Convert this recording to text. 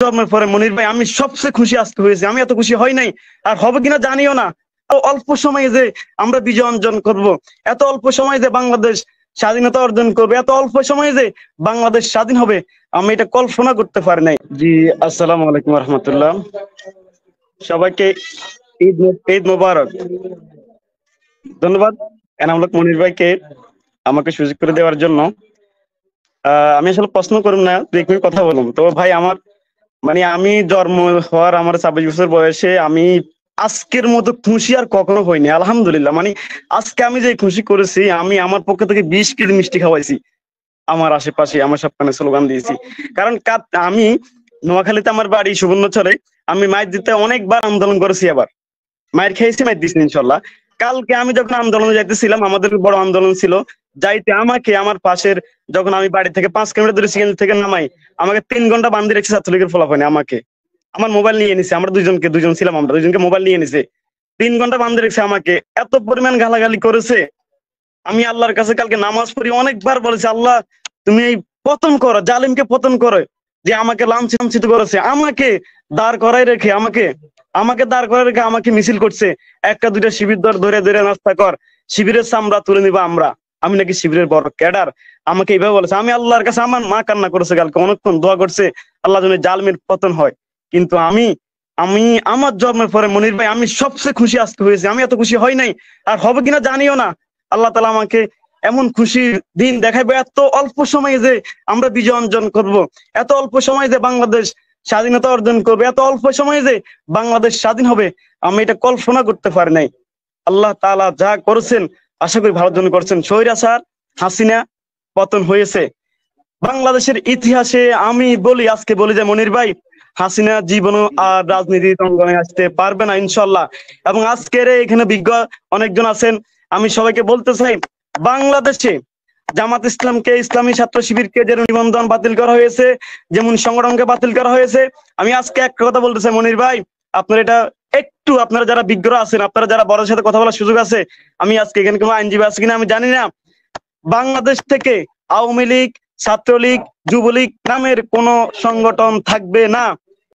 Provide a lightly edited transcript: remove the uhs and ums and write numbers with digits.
জন্মের পরে মনির ভাই আমি সবচেয়ে খুশি আজকে হয়েছি। আমি এত খুশি হয় নাই, আর হবে কিনা জানিও না। অল্প সময়ে যে আমরা বিজয় অর্জন করব, এত অল্প সময়ে যে বাংলাদেশ স্বাধীনতা অর্জন করবে, এত অল্প সময়ে যে বাংলাদেশ স্বাধীন হবে, আমি এটা কল্পনা করতে পারি নাই। জি, আসসালামু আলাইকুম রহমতুল্লাহ। সবাইকে ঈদ ঈদ মোবারক। ধন্যবাদ এনামুল মনির ভাইকে আমাকে সুযোগ করে দেওয়ার জন্য। আমি আসলে প্রশ্ন করুন না, দুই এক মিনিট কথা বলুন তো ভাই। আমার আমি জন্ম হওয়ার আমার 26 বছর বয়সে আমি আজকের মতো খুশি আর কখনো হয়নি, আলহামদুলিল্লাহ। আজকে আমি যে খুশি করেছি, আমি আমার পক্ষ থেকে 20 কেজি মিষ্টি খাওয়াইছি আমার আশেপাশে, আমার সবখানে স্লোগান দিয়েছি। কারণ আমি নোয়াখালীতে আমার বাড়ি সুবর্ণচরে, আমি মায়ের দিতে অনেকবার আন্দোলন করেছি, আবার মায়ের খেয়েছি, মায়ের দিচ্ছি ইনশাল্লাহ। কালকে আমি যখন আন্দোলনে যাইতেছিলাম, আমাদের বড় আন্দোলন ছিল, যাইতে আমাকে আমার পাশের, যখন আমি বাড়ি থেকে 5 কিলোমিটার দূরে সিএনজি থেকে নামাই, আমাকে 3 ঘন্টা বান্ধি রেখেছে ছাত্রলীগের ফলাফল। আমাকে আমার মোবাইল নিয়ে নিছে, আমরা দুজন ছিলাম, আমরা দুজনকে মোবাইল নিয়ে নিছে, 3 ঘন্টা বান্ধি রেখেছে আমাকে, এত পরিমাণ গালাগালি করেছে। আমি আল্লাহর কাছে কালকে নামাজ পড়ি অনেকবার বলেছি, আল্লাহ তুমি এই পতন করো, জালিমকে পতন করো, যে আমাকে লাঞ্ছিত করেছে, আমাকে দাঁড় করাই রেখে আমাকে দাঁড় করাই রেখে আমাকে মিছিল করছে, একটা দুইটা শিবির ধরে ধরে নাস্তা কর, শিবিরের চামড়া তুলে নিবা আমরা, আমি নাকি শিবিরের বড় ক্যাডার, আমাকে এইভাবে বলেছে। আমি আল্লাহর কাছে, আমার মা কান্না করেছে কালকে, অনেকক্ষণ দোয়া করছে আল্লাহ যেন জালিমের পতন হয়। কিন্তু আমি আমি আমার জন্মের পরে মনির ভাই আমি সবচেয়ে খুশি আজকে হয়েছি। আমি এত খুশি হয় নাই, আর হবে কিনা জানিও না। আল্লাহ তাআলা আমাকে এমন খুশির দিন দেখাইবে, এত অল্প সময়ে যে আমরা বিজয় অর্জন করব, এত অল্প সময়ে যে বাংলাদেশ স্বাধীনতা অর্জন করবে, এত অল্প সময়ে যে বাংলাদেশ স্বাধীন হবে, আমি এটা কল্পনা করতে পারি নাই। আল্লাহ তাআলা যা করেছেন আশা করি ভালোর জন্য করছেন। স্বৈরাচার হাসিনা পতন হয়েছে বাংলাদেশের ইতিহাসে। আমি আজকে বলি যে মনির ভাই, হাসিনা জীবনও আর রাজনীতির অঙ্গনে আসতে পারবে না ইনশাল্লাহ। এবং আজকের এখানে বিজ্ঞ অনেকজন আছেন, আমি সবাইকে বলতে চাই, বাংলাদেশে জামাত ইসলামকে, ইসলামী ছাত্র শিবিরকে যেমন নিবন্ধন বাতিল করা হয়েছে, যেমন সংগঠনকে বাতিল করা হয়েছে, আমি আজকে একটা কথা বলতে চাই মনির ভাই, আপনারা এটা একটু, আপনারা যারা বিজ্ঞরা আছেন, আপনারা যারা বড়দের সাথে কথা বলার সুযোগ আছে, আমি আজকে এখানে কোনো আইনজীবী আছে কিনা আমি জানি না, বাংলাদেশ থেকে আওয়ামী লীগ, ছাত্রলীগ, যুবলীগ নামের কোন সংগঠন থাকবে না।